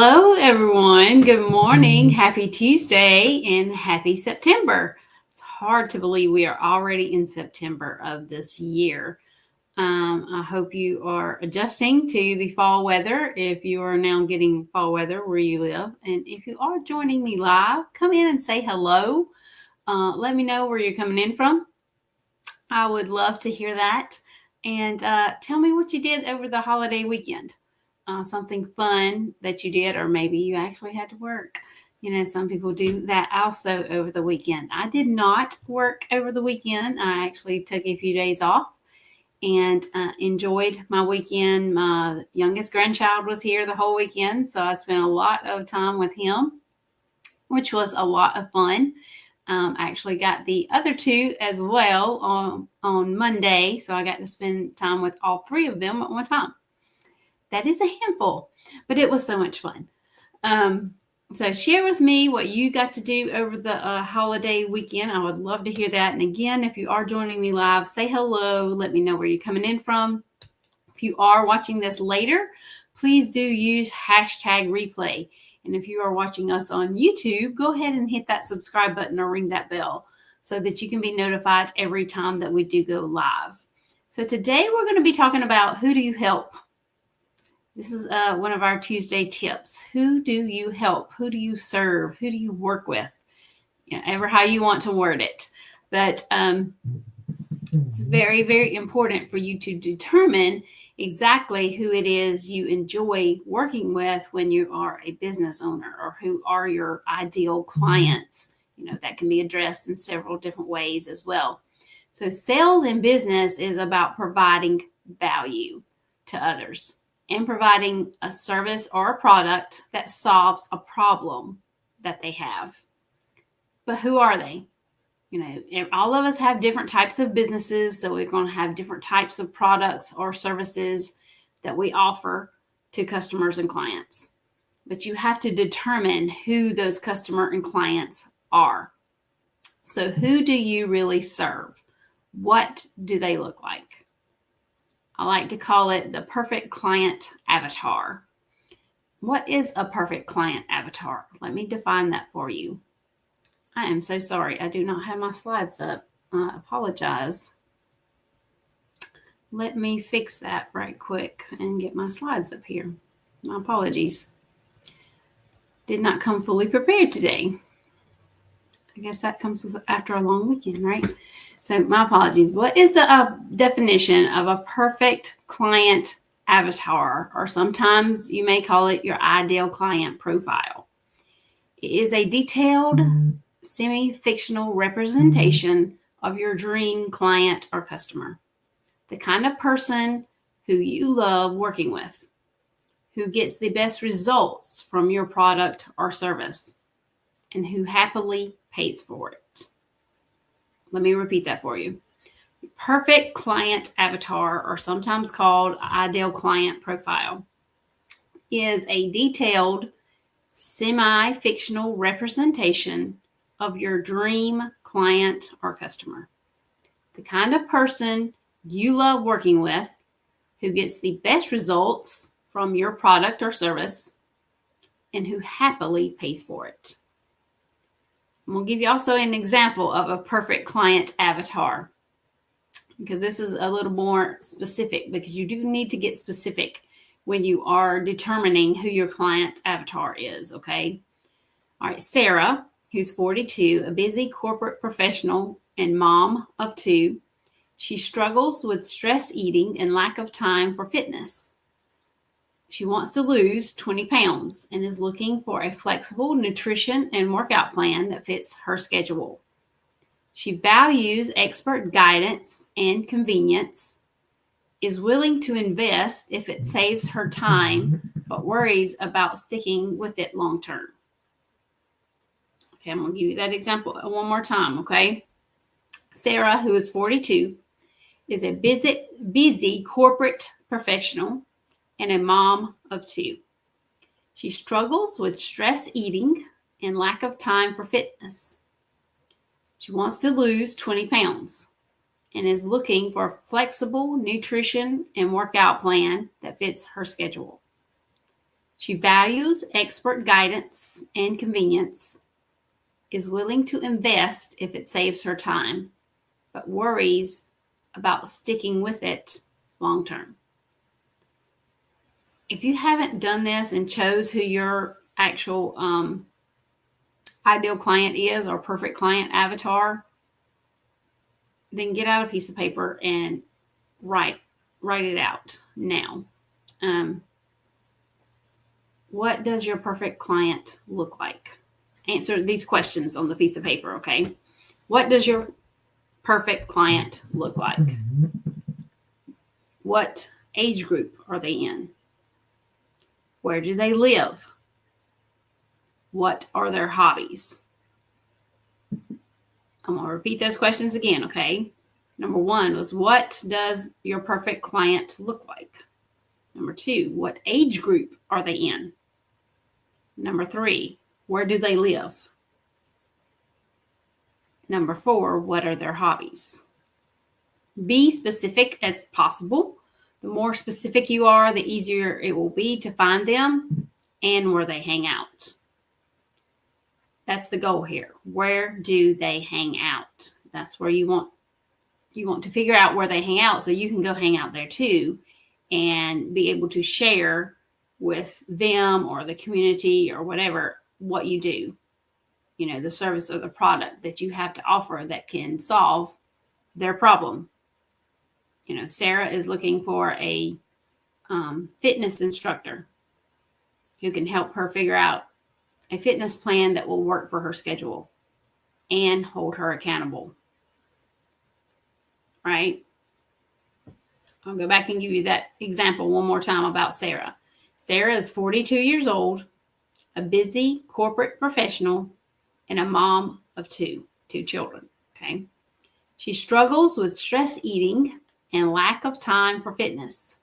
Hello, everyone. Good morning. Happy Tuesday and happy September. It's hard to believe we are already in September of this year. I hope you are adjusting to the fall weather if you are now getting fall weather where you live. And if you are joining me live, come in and say hello. Let me know where you're coming in from. I would love to hear that. And tell me what you did over the holiday weekend. Something fun that you did, or maybe you actually had to work. Some people do that also over the weekend. I did not work over the weekend. I actually took a few days off and enjoyed my weekend. My youngest grandchild was here the whole weekend, so I spent a lot of time with him, which was a lot of fun. I actually got the other two as well on Monday, so I got to spend time with all three of them at one time. That is a handful, but it was so much fun. So share with me what you got to do over the holiday weekend. I would love to hear that. And again, if you are joining me live, say hello. Let me know where you're coming in from. If you are watching this later, please do use hashtag replay. And if you are watching us on YouTube, go ahead and hit that subscribe button or ring that bell so that you can be notified every time that we do go live. So today we're going to be talking about who do you help? This is one of our Tuesday tips. Who do you help? Who do you serve? Who do you work with? Ever how you want to word it. But it's very, very important for you to determine exactly who it is you enjoy working with when you are a business owner, or who are your ideal clients. That can be addressed in several different ways as well. So sales in business is about providing value to others and providing a service or a product that solves a problem that they have. But who are they? All of us have different types of businesses, so we're going to have different types of products or services that we offer to customers and clients. But you have to determine who those customer and clients are. So who do you really serve? What do they look like? I like to call it the perfect client avatar. What is a perfect client avatar? Let me define that for you. I am so sorry. I do not have my slides up. I apologize. Let me fix that right quick and get my slides up here. My apologies. Did not come fully prepared today. I guess that comes after a long weekend, right? So my apologies. What is the definition of a perfect client avatar? Or sometimes you may call it your ideal client profile. It is a detailed, semi-fictional representation of your dream client or customer. The kind of person who you love working with, who gets the best results from your product or service, and who happily pays for it. Let me repeat that for you. Perfect client avatar, or sometimes called ideal client profile, is a detailed, semi-fictional representation of your dream client or customer. The kind of person you love working with, who gets the best results from your product or service, and who happily pays for it. I'm going to give you also an example of a perfect client avatar, because this is a little more specific, because you do need to get specific when you are determining who your client avatar is, okay? All right, Sarah, who's 42, a busy corporate professional and mom of two. She struggles with stress eating and lack of time for fitness. She wants to lose 20 pounds and is looking for a flexible nutrition and workout plan that fits her schedule. She values expert guidance and convenience, is willing to invest if it saves her time, but worries about sticking with it long term. Okay, I'm going to give you that example one more time, okay? Sarah, who is 42, is a busy corporate professional and a mom of two. She struggles with stress eating and lack of time for fitness. She wants to lose 20 pounds and is looking for a flexible nutrition and workout plan that fits her schedule. She values expert guidance and convenience, is willing to invest if it saves her time, but worries about sticking with it long term. If you haven't done this and chose who your actual ideal client is or perfect client avatar, then get out a piece of paper and write it out now. What does your perfect client look like? Answer these questions on the piece of paper, okay? What does your perfect client look like? What age group are they in? Where do they live? What are their hobbies? I'm going to repeat those questions again, okay? Number 1 was, what does your perfect client look like? Number 2, what age group are they in? Number 3, where do they live? Number 4, what are their hobbies? Be specific as possible. The more specific you are, the easier it will be to find them and where they hang out. That's the goal here. Where do they hang out? That's where you want to figure out where they hang out so you can go hang out there too and be able to share with them or the community or whatever what you do. The service or the product that you have to offer that can solve their problem. Sarah is looking for a fitness instructor who can help her figure out a fitness plan that will work for her schedule and hold her accountable. Right? I'll go back and give you that example one more time about Sarah. Sarah is 42 years old, a busy corporate professional, and a mom of two children. Okay. She struggles with stress eating and lack of time for fitness,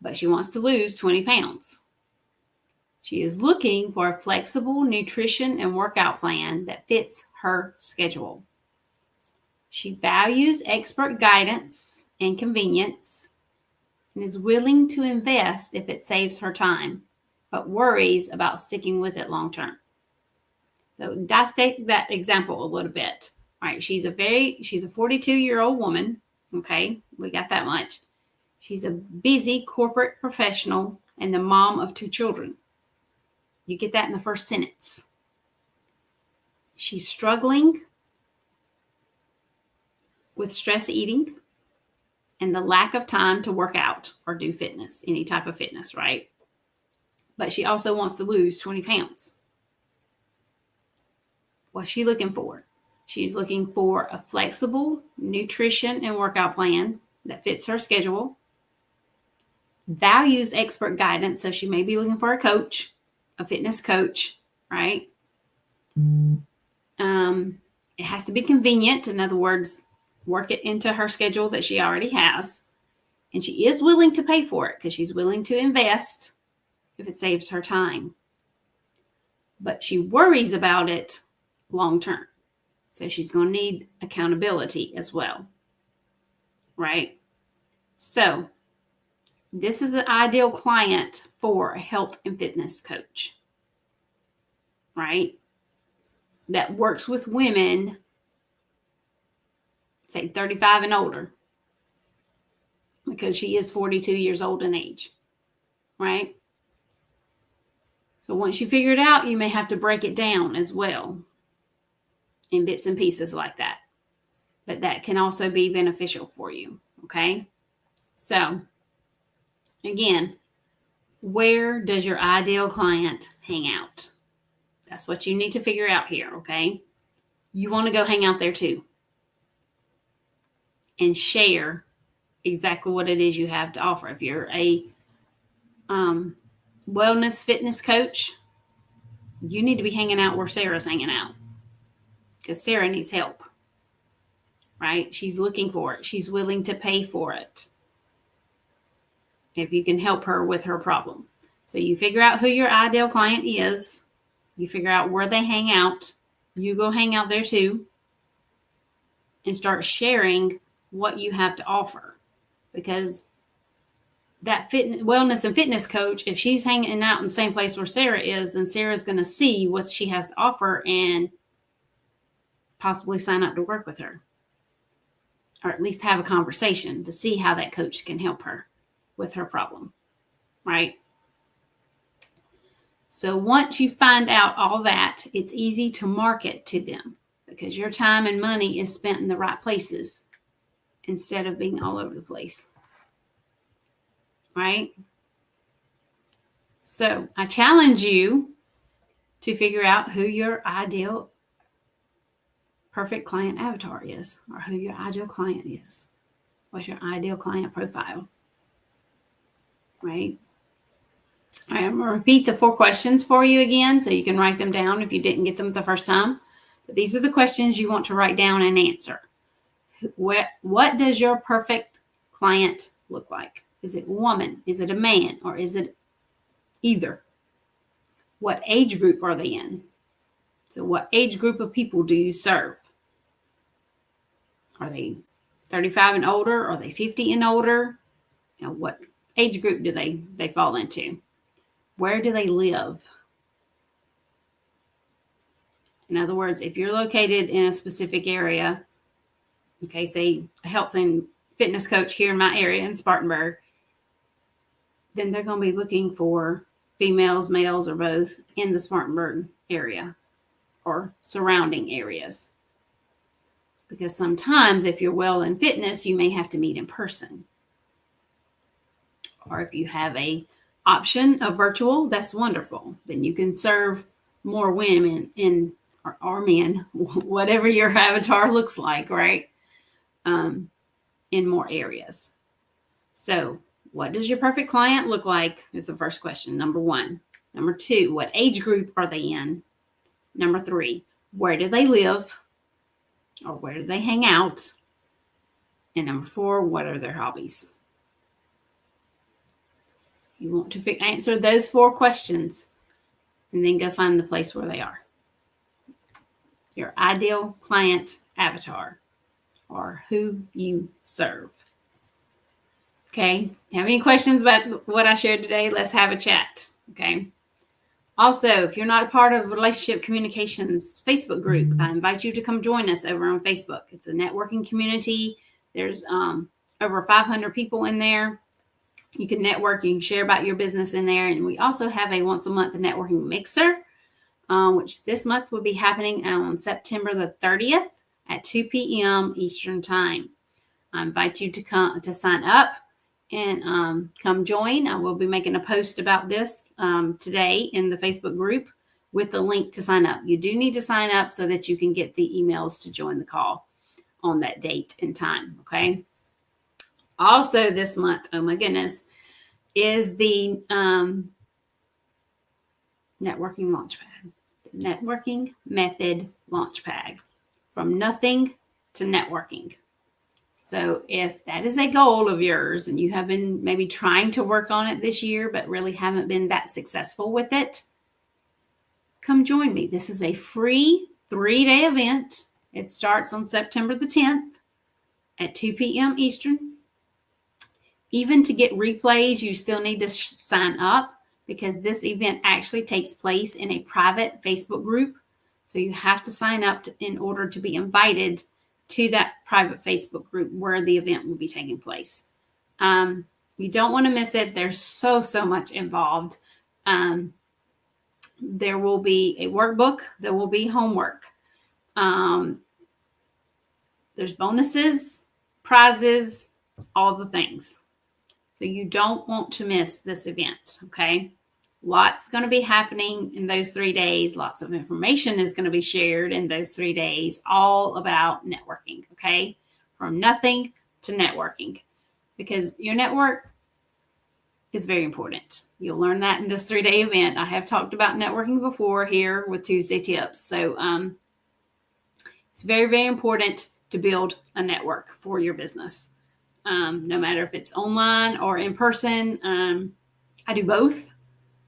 but she wants to lose 20 pounds. She is looking for a flexible nutrition and workout plan that fits her schedule. She values expert guidance and convenience and is willing to invest if it saves her time, but worries about sticking with it long term. So dissect that example a little bit. All right, she's a 42-year-old woman. Okay, we got that much. She's a busy corporate professional and the mom of 2 children. You get that in the first sentence. She's struggling with stress eating and the lack of time to work out or do fitness, any type of fitness, right? But she also wants to lose 20 pounds. What's she looking for? She's looking for a flexible nutrition and workout plan that fits her schedule, values expert guidance, so she may be looking for a coach, a fitness coach, right? It has to be convenient. In other words, work it into her schedule that she already has. And she is willing to pay for it because she's willing to invest if it saves her time. But she worries about it long term. So she's going to need accountability as well, right? So this is the ideal client for a health and fitness coach, right? That works with women, say 35 and older, because she is 42 years old in age, right? So once you figure it out, you may have to break it down as well in bits and pieces like that. But that can also be beneficial for you, okay? So, again, where does your ideal client hang out? That's what you need to figure out here, okay? You want to go hang out there too and share exactly what it is you have to offer. If you're a wellness fitness coach, you need to be hanging out where Sarah's hanging out because Sarah needs help, right? She's looking for it. She's willing to pay for it if you can help her with her problem. So you figure out who your ideal client is. You figure out where they hang out. You go hang out there too and start sharing what you have to offer, because that wellness and fitness coach, if she's hanging out in the same place where Sarah is, then Sarah's going to see what she has to offer and possibly sign up to work with her, or at least have a conversation to see how that coach can help her with her problem, right? So once you find out all that, it's easy to market to them because your time and money is spent in the right places instead of being all over the place, right? So I challenge you to figure out who your ideal perfect client avatar is, or who your ideal client is. What's your ideal client profile, right? All right, I'm going to repeat the 4 questions for you again so you can write them down if you didn't get them the first time. But these are the questions you want to write down and answer. What does your perfect client look like? Is it a woman? Is it a man? Or is it either? What age group are they in? So what age group of people do you serve? Are they 35 and older? Are they 50 and older? You know, what age group do they fall into? Where do they live? In other words, if you're located in a specific area, okay, say a health and fitness coach here in my area in Spartanburg, then they're going to be looking for females, males, or both in the Spartanburg area or surrounding areas. Because sometimes if you're well in fitness, you may have to meet in person. Or if you have a option of virtual, that's wonderful. Then you can serve more women or men, whatever your avatar looks like, right? In more areas. So what does your perfect client look like is the first question, number 1. Number 2, what age group are they in? Number 3, where do they live? Or where do they hang out? And number 4, what are their hobbies? You want to answer those 4 questions and then go find the place where they are. Your ideal client avatar, or who you serve. Okay, have any questions about what I shared today? Let's have a chat, okay? Also, if you're not a part of Relationship Communications Facebook group, I invite you to come join us over on Facebook. It's a networking community. There's over 500 people in there. You can network, you can share about your business in there. And we also have a once a month networking mixer, which this month will be happening on September the 30th at 2 p.m. Eastern Time. I invite you to sign up and come join. I will be making a post about this today in the Facebook group with the link to sign up. You do need to sign up so that you can get the emails to join the call on that date and time, okay? Also this month, oh my goodness, is the Networking Launchpad. The Networking Method Launchpad. From nothing to networking. So if that is a goal of yours and you have been maybe trying to work on it this year, but really haven't been that successful with it, come join me. This is a free 3-day event. It starts on September the 10th at 2 p.m. Eastern. Even to get replays, you still need to sign up because this event actually takes place in a private Facebook group. So you have to sign up in order to be invited to that private Facebook group where the event will be taking place. You don't want to miss it. There's so much involved. There will be a workbook. There will be homework. There's bonuses, prizes, all the things. So you don't want to miss this event, okay? Lots going to be happening in those 3 days. Lots of information is going to be shared in those 3 days, all about networking, okay? From nothing to networking, because your network is very important. You'll learn that in this 3-day event. I have talked about networking before here with Tuesday Tips. So it's very, very important to build a network for your business. No matter if it's online or in person. I do both.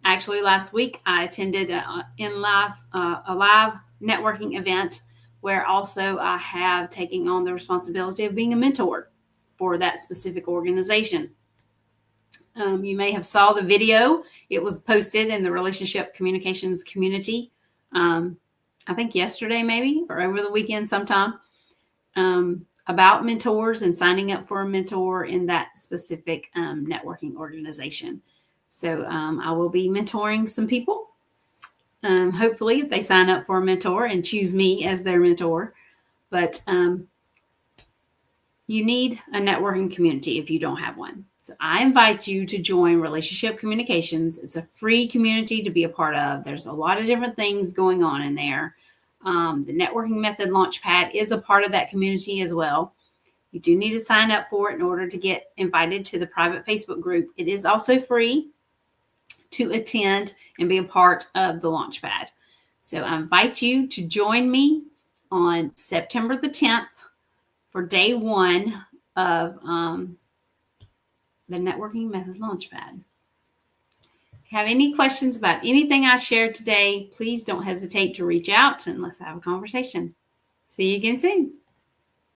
Actually, last week I attended a live networking event where also I have taken on the responsibility of being a mentor for that specific organization. You may have saw the video. It was posted in the relationship communications community. I think yesterday maybe, or over the weekend sometime, about mentors and signing up for a mentor in that specific networking organization. So I will be mentoring some people. Hopefully, if they sign up for a mentor and choose me as their mentor. But you need a networking community if you don't have one. So I invite you to join Relationship Communications. It's a free community to be a part of. There's a lot of different things going on in there. The Networking Method Launchpad is a part of that community as well. You do need to sign up for it in order to get invited to the private Facebook group. It is also free to attend and be a part of the Launchpad. So I invite you to join me on September the 10th for day one of the Networking Method Launchpad. If you have any questions about anything I shared today, please don't hesitate to reach out and let's have a conversation. See you again soon.